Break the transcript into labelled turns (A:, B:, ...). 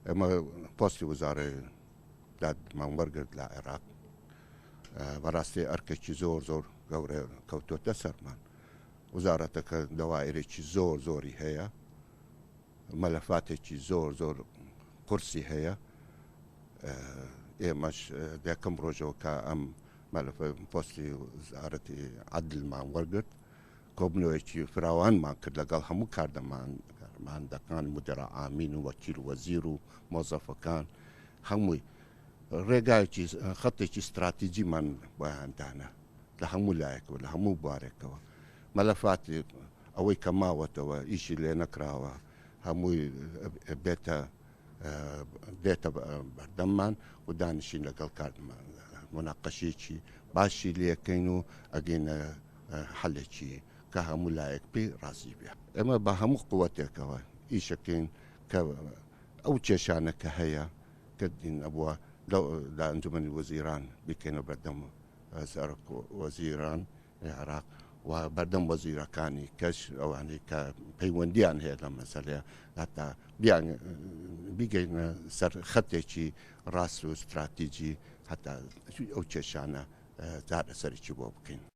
A: ئەمە پۆستی وزارەی دادمان وەرگرت لە عێراق بەڕاستی ئەرکێکی زۆر گەورە کەوتۆتە سەرمان وزارەتەکە دەوایرێکی زۆری هەیە مەلەفاتێکی زۆر قورسی هەیە ئێمەش دەکەم ڕۆژەوە کە ئەم مەلەفە پۆستی وزارەتی عەدڵمان وەرگرت کۆبنەوەیەکی فراوانمان کرد لەگەڵ هەموو کاردەماندەکان مدیرە ئامین و وەکیل وەزیر و مۆزەفەکان هەمووی ڕێگایکی خەتێکی استراتیجیمان بۆیاندانە لە هەموو لایەکەوە لە هەموو بوارێکەوە مەلەفاتی ئەوەی کە ماوەتەوە ئیشی لێ نەکراوە هەمووی بێتە بەردەممان و دانیشین لەگەڵ کاردمان مناقەشێکی باشی لێەکەین و ئەگەینە حەلێکی کە هەموو لایەک پێی ڕازی بێ ئێمە بە هەموو قووەتێکەوە ئیشەکەین کە ئەو کێشانە کە هەیە کە دین ئەبووە لە ئەنجومەنی وەزیران بکەینە بەردەم سەرۆک وەزیران عێراق و بەردەم وەزیرەکانی کەش ئەوانەی کە پەیوەندیان هەیە لە مەسەلەیە هەتا بیگەینە سەر خەتێکی ڕاست و استراتیجی هەتا ئەو کێشانە چارەسەرێکی بۆ بکەین.